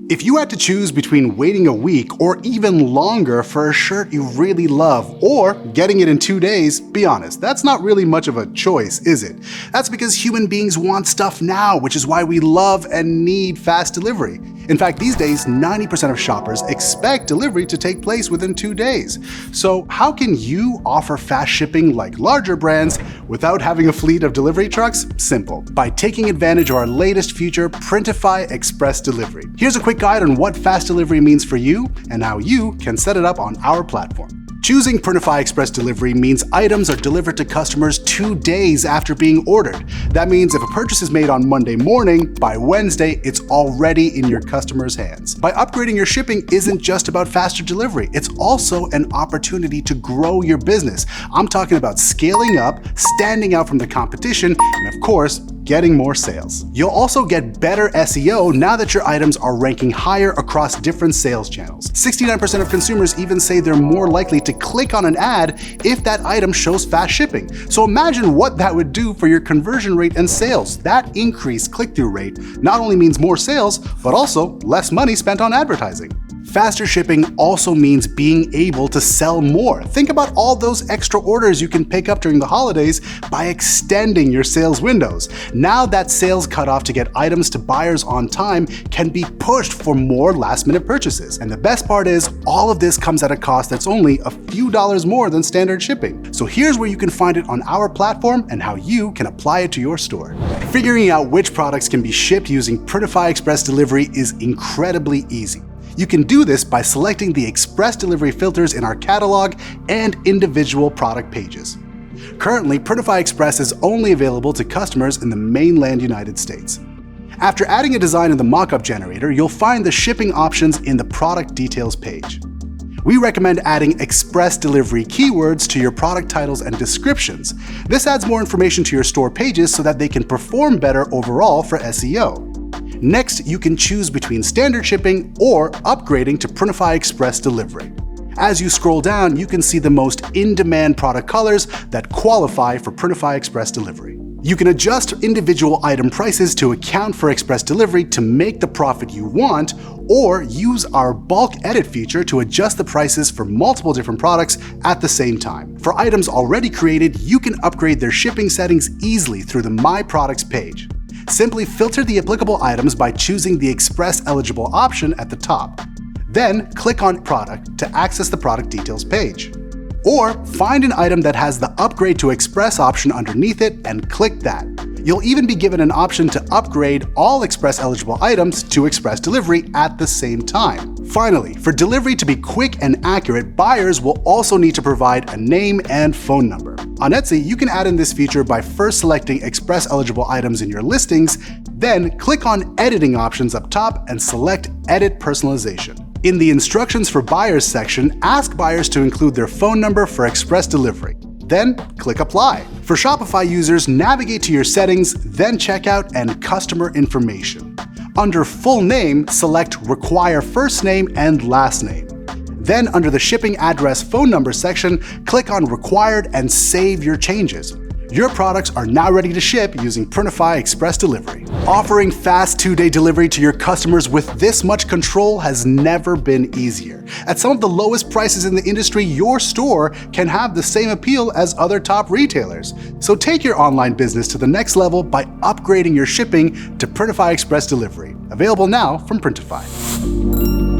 If you had to choose between waiting a week or even longer for a shirt you really love or getting it in 2 days, be honest, that's not really much of a choice, is it? That's because human beings want stuff now, which is why we love and need fast delivery. In fact, these days, 90% of shoppers expect delivery to take place within 2 days. So how can you offer fast shipping like larger brands without having a fleet of delivery trucks? Simple. By taking advantage of our latest feature, Printify Express Delivery. Here's a quick guide on what fast delivery means for you and how you can set it up on our platform. Choosing Printify Express Delivery means items are delivered to customers 2 days after being ordered. That means if a purchase is made on Monday morning, by Wednesday, it's already in your customer's hands. By upgrading your shipping isn't just about faster delivery, it's also an opportunity to grow your business. I'm talking about scaling up, standing out from the competition, and of course, getting more sales. You'll also get better SEO now that your items are ranking higher across different sales channels. 69% of consumers even say they're more likely to click on an ad if that item shows fast shipping. So imagine what that would do for your conversion rate and sales. That increased click-through rate not only means more sales, but also less money spent on advertising. Faster shipping also means being able to sell more. Think about all those extra orders you can pick up during the holidays by extending your sales windows. Now that sales cutoff to get items to buyers on time can be pushed for more last-minute purchases. And the best part is, all of this comes at a cost that's only a few dollars more than standard shipping. So here's where you can find it on our platform and how you can apply it to your store. Figuring out which products can be shipped using Printify Express Delivery is incredibly easy. You can do this by selecting the express delivery filters in our catalog and individual product pages. Currently, Printify Express is only available to customers in the mainland United States. After adding a design in the mockup generator, you'll find the shipping options in the product details page. We recommend adding express delivery keywords to your product titles and descriptions. This adds more information to your store pages so that they can perform better overall for SEO. Next, you can choose between standard shipping or upgrading to Printify Express Delivery. As you scroll down, you can see the most in-demand product colors that qualify for Printify Express Delivery. You can adjust individual item prices to account for express delivery to make the profit you want, or use our bulk edit feature to adjust the prices for multiple different products at the same time. For items already created, you can upgrade their shipping settings easily through the My Products page. Simply filter the applicable items by choosing the Express Eligible option at the top. Then click on Product to access the product details page. Or find an item that has the Upgrade to Express option underneath it and click that. You'll even be given an option to upgrade all Express eligible items to Express Delivery at the same time. Finally, for delivery to be quick and accurate, buyers will also need to provide a name and phone number. On Etsy, you can add in this feature by first selecting Express eligible items in your listings, then click on Editing options up top and select Edit Personalization. In the Instructions for Buyers section, ask buyers to include their phone number for Express Delivery. Then click Apply. For Shopify users, navigate to your settings, then Checkout and Customer Information. Under Full Name, select Require First Name and Last Name. Then under the Shipping Address Phone Number section, click on Required and save your changes. Your products are now ready to ship using Printify Express Delivery. Offering fast 2-day delivery to your customers with this much control has never been easier. At some of the lowest prices in the industry, your store can have the same appeal as other top retailers. So take your online business to the next level by upgrading your shipping to Printify Express Delivery. Available now from Printify.